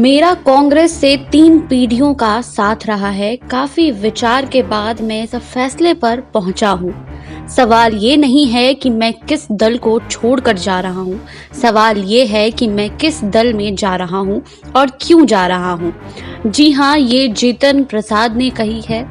मेरा कांग्रेस से 3 पीढ़ियों का साथ रहा है। काफी विचार के बाद मैं इस फैसले पर पहुंचा हूं। सवाल ये नहीं है कि मैं किस दल को छोड़कर जा रहा हूं, सवाल ये है कि मैं किस दल में जा रहा हूं और क्यों जा रहा हूं। जी हां, ये जितिन प्रसाद ने कही है।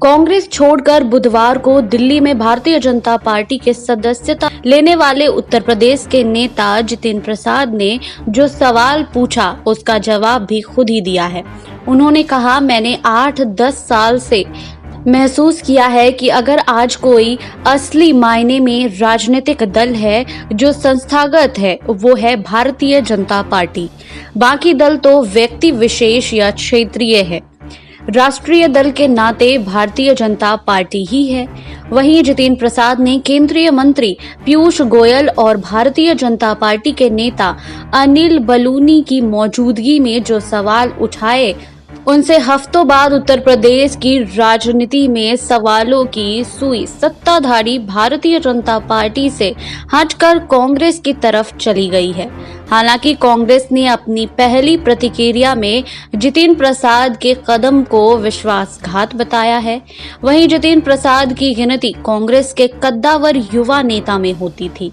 कांग्रेस छोड़कर बुधवार को दिल्ली में भारतीय जनता पार्टी के सदस्यता लेने वाले उत्तर प्रदेश के नेता जितिन प्रसाद ने जो सवाल पूछा उसका जवाब भी खुद ही दिया है। उन्होंने कहा, मैंने 8-10 साल से महसूस किया है कि अगर आज कोई असली मायने में राजनीतिक दल है जो संस्थागत है, वो है भारतीय जनता पार्टी। बाकी दल तो व्यक्ति विशेष या क्षेत्रीय है। राष्ट्रीय दल के नाते भारतीय जनता पार्टी ही है। वहीं जितिन प्रसाद ने केंद्रीय मंत्री पीयूष गोयल और भारतीय जनता पार्टी के नेता अनिल बलूनी की मौजूदगी में जो सवाल उठाए, उनसे हफ्तों बाद उत्तर प्रदेश की राजनीति में सवालों की सुई सत्ताधारी भारतीय जनता पार्टी से हटकर कांग्रेस की तरफ चली गई है। हालांकि कांग्रेस ने अपनी पहली प्रतिक्रिया में जितिन प्रसाद के कदम को विश्वासघात बताया है। वहीं जितिन प्रसाद की गिनती कांग्रेस के कद्दावर युवा नेता में होती थी।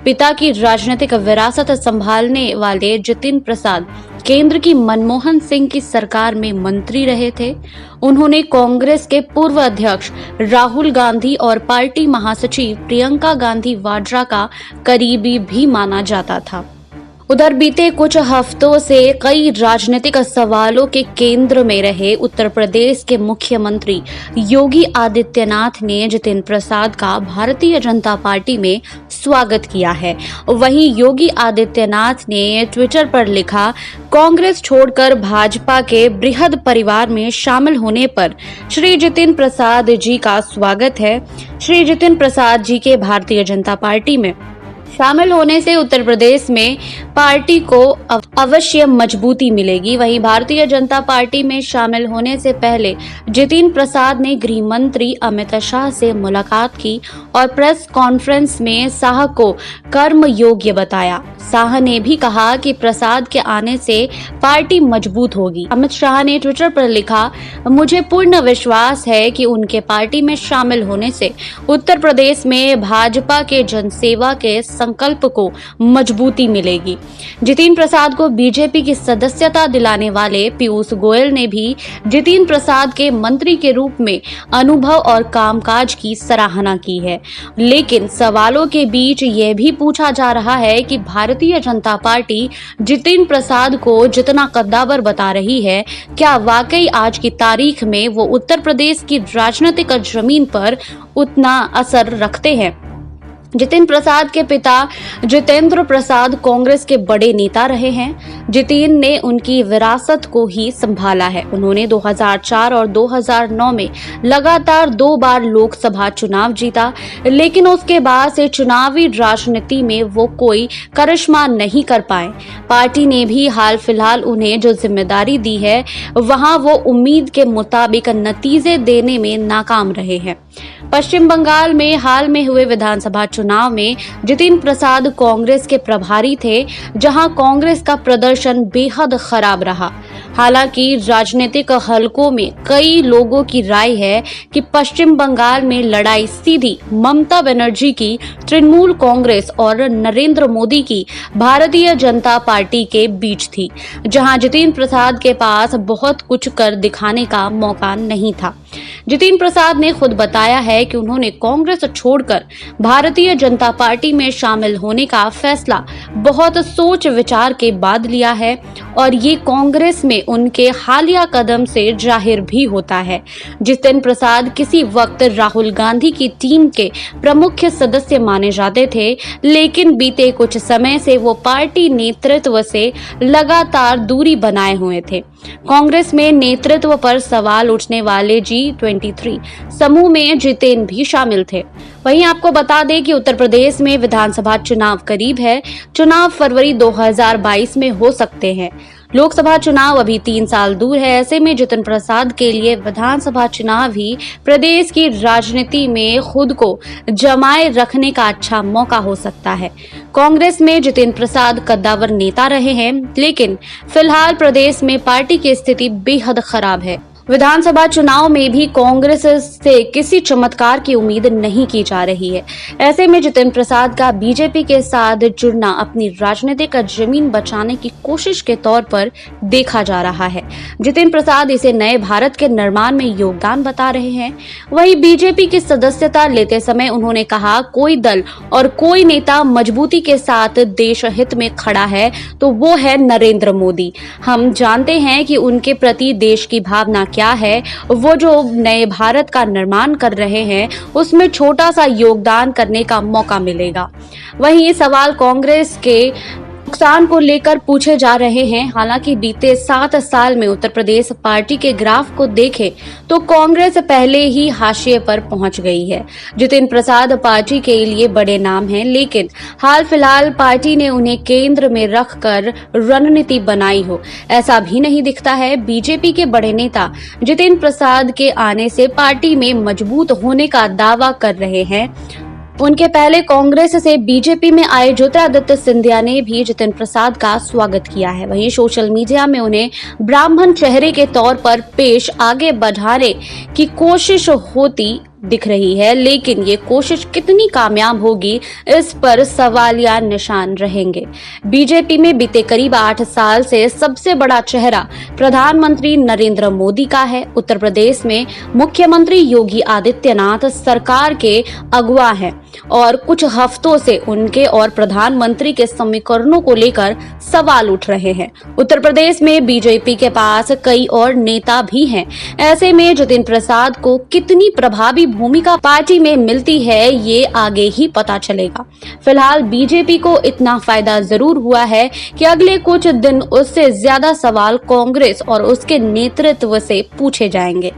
पिता की राजनीतिक विरासत संभालने वाले जितिन प्रसाद केंद्र की मनमोहन सिंह की सरकार में मंत्री रहे थे। उन्होंने कांग्रेस के पूर्व अध्यक्ष राहुल गांधी और पार्टी महासचिव प्रियंका गांधी वाड्रा का करीबी भी माना जाता था। उधर बीते कुछ हफ्तों से कई राजनीतिक सवालों के केंद्र में रहे उत्तर प्रदेश के मुख्यमंत्री योगी आदित्यनाथ ने जितिन प्रसाद का भारतीय जनता पार्टी में स्वागत किया है। वहीं योगी आदित्यनाथ ने ट्विटर पर लिखा, कांग्रेस छोड़कर भाजपा के बृहद परिवार में शामिल होने पर श्री जितिन प्रसाद जी का स्वागत है। श्री जितिन प्रसाद जी के भारतीय जनता पार्टी में शामिल होने से उत्तर प्रदेश में पार्टी को अवश्य मजबूती मिलेगी। वहीं भारतीय जनता पार्टी में शामिल होने से पहले जितिन प्रसाद ने गृह मंत्री अमित शाह से मुलाकात की और प्रेस कॉन्फ्रेंस में शाह को कर्म योग्य बताया। शाह ने भी कहा कि प्रसाद के आने से पार्टी मजबूत होगी। अमित शाह ने ट्विटर पर लिखा, मुझे पूर्ण विश्वास है कि उनके पार्टी में शामिल होने से उत्तर प्रदेश में भाजपा के जनसेवा के संकल्प को मजबूती मिलेगी। जितिन प्रसाद को बीजेपी की सदस्यता दिलाने वाले पीयूष गोयल ने भी जितिन प्रसाद के मंत्री के रूप में अनुभव और कामकाज की सराहना की है। लेकिन सवालों के बीच यह भी पूछा जा रहा है कि भारतीय जनता पार्टी जितिन प्रसाद को जितना कद्दावर बता रही है, क्या वाकई आज की तारीख में वो उत्तर प्रदेश की राजनीतिक जमीन पर उतना असर रखते हैं। जितिन प्रसाद के पिता जितेंद्र प्रसाद कांग्रेस के बड़े नेता रहे हैं। जितिन ने उनकी विरासत को ही संभाला है। उन्होंने 2004 और 2009 में लगातार 2 बार लोकसभा चुनाव जीता, लेकिन उसके बाद से चुनावी राजनीति में वो कोई करिश्मा नहीं कर पाए। पार्टी ने भी हाल फिलहाल उन्हें जो जिम्मेदारी दी है, वहां वो उम्मीद के मुताबिक नतीजे देने में नाकाम रहे हैं। पश्चिम बंगाल में हाल में हुए विधानसभा चुनाव में जितिन प्रसाद कांग्रेस के प्रभारी थे, जहां कांग्रेस का प्रदर्शन बेहद खराब रहा। हालांकि राजनीतिक हलकों में कई लोगों की राय है कि पश्चिम बंगाल में लड़ाई सीधी ममता बनर्जी की तृणमूल कांग्रेस और नरेंद्र मोदी की भारतीय जनता पार्टी के बीच थी, जहां जितिन प्रसाद के पास बहुत कुछ कर दिखाने का मौका नहीं था। जितिन प्रसाद ने खुद बताया है कि उन्होंने कांग्रेस छोड़कर भारतीय जनता पार्टी में शामिल होने का फैसला बहुत सोच विचार के बाद लिया है और ये कांग्रेस में उनके हालिया कदम से जाहिर भी होता है। जितिन प्रसाद किसी वक्त राहुल गांधी की टीम के प्रमुख सदस्य माने जाते थे, लेकिन बीते कुछ समय से वो पार्टी नेतृत्व से लगातार दूरी बनाए हुए थे। कांग्रेस में नेतृत्व पर सवाल उठने वाले G23 समूह में जितिन भी शामिल थे। वहीं आपको बता दें कि उत्तर प्रदेश में विधानसभा चुनाव करीब है। चुनाव फरवरी 2022 में हो सकते हैं। लोकसभा चुनाव अभी 3 साल दूर है। ऐसे में जितिन प्रसाद के लिए विधानसभा चुनाव ही प्रदेश की राजनीति में खुद को जमाए रखने का अच्छा मौका हो सकता है। कांग्रेस में जितिन प्रसाद कद्दावर नेता रहे हैं, लेकिन फिलहाल प्रदेश में पार्टी की स्थिति बेहद खराब है। विधानसभा चुनाव में भी कांग्रेस से किसी चमत्कार की उम्मीद नहीं की जा रही है। ऐसे में जितिन प्रसाद का बीजेपी के साथ जुड़ना अपनी राजनीतिक जमीन बचाने की कोशिश के तौर पर देखा जा रहा है। जितिन प्रसाद इसे नए भारत के निर्माण में योगदान बता रहे हैं। वहीं बीजेपी की सदस्यता लेते समय उन्होंने कहा, कोई दल और कोई नेता मजबूती के साथ देश हित में खड़ा है तो वो है नरेंद्र मोदी। हम जानते हैं कि उनके प्रति देश की भावना क्या है। वो जो नए भारत का निर्माण कर रहे हैं उसमें छोटा सा योगदान करने का मौका मिलेगा। वहीं ये सवाल कांग्रेस के नुकसान को लेकर पूछे जा रहे हैं। हालांकि बीते 7 साल में उत्तर प्रदेश पार्टी के ग्राफ को देखें तो कांग्रेस पहले ही हाशिए पर पहुंच गई है। जितिन प्रसाद पार्टी के लिए बड़े नाम हैं, लेकिन हाल फिलहाल पार्टी ने उन्हें केंद्र में रखकर रणनीति बनाई हो, ऐसा भी नहीं दिखता है। बीजेपी के बड़े नेता जितिन प्रसाद के आने से पार्टी में मजबूत होने का दावा कर रहे हैं। उनके पहले कांग्रेस से बीजेपी में आए ज्योतिरादित्य सिंधिया ने भी जितिन प्रसाद का स्वागत किया है। वहीं सोशल मीडिया में उन्हें ब्राह्मण चेहरे के तौर पर पेश आगे बढ़ाने की कोशिश होती दिख रही है, लेकिन ये कोशिश कितनी कामयाब होगी इस पर सवालिया निशान रहेंगे। बीजेपी में बीते करीब 8 साल से सबसे बड़ा चेहरा प्रधानमंत्री नरेंद्र मोदी का है। उत्तर प्रदेश में मुख्यमंत्री योगी आदित्यनाथ सरकार के अगुवा हैं और कुछ हफ्तों से उनके और प्रधानमंत्री के समीकरणों को लेकर सवाल उठ रहे हैं। उत्तर प्रदेश में बीजेपी के पास कई और नेता भी हैं। ऐसे में जितिन प्रसाद को कितनी प्रभावी भूमिका पार्टी में मिलती है, ये आगे ही पता चलेगा। फिलहाल बीजेपी को इतना फायदा जरूर हुआ है कि अगले कुछ दिन उससे ज्यादा सवाल कांग्रेस और उसके नेतृत्व से पूछे जाएंगे।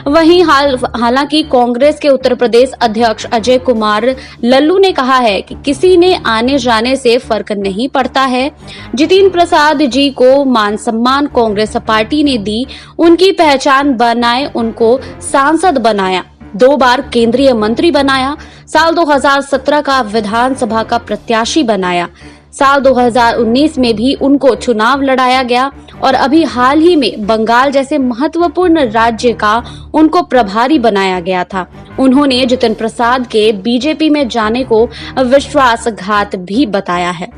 वहीं हालांकि कांग्रेस के उत्तर प्रदेश अध्यक्ष अजय कुमार लल्लू ने कहा है कि किसी ने आने जाने से फर्क नहीं पड़ता है। जितिन प्रसाद जी को मान सम्मान कांग्रेस पार्टी ने दी, उनकी पहचान बनाए, उनको सांसद बनाया, 2 बार केंद्रीय मंत्री बनाया, साल 2017 का विधानसभा का प्रत्याशी बनाया, साल 2019 में भी उनको चुनाव लड़ाया गया और अभी हाल ही में बंगाल जैसे महत्वपूर्ण राज्य का उनको प्रभारी बनाया गया था। उन्होंने जितिन प्रसाद के बीजेपी में जाने को विश्वासघात भी बताया है।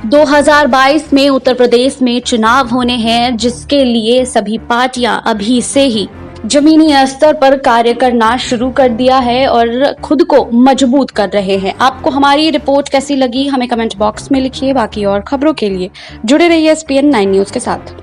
2022 में उत्तर प्रदेश में चुनाव होने हैं, जिसके लिए सभी पार्टियां अभी से ही जमीनी स्तर पर कार्य करना शुरू कर दिया है और खुद को मजबूत कर रहे हैं। आपको हमारी रिपोर्ट कैसी लगी हमें कमेंट बॉक्स में लिखिए। बाकी और खबरों के लिए जुड़े रहिए SPN 9 न्यूज के साथ।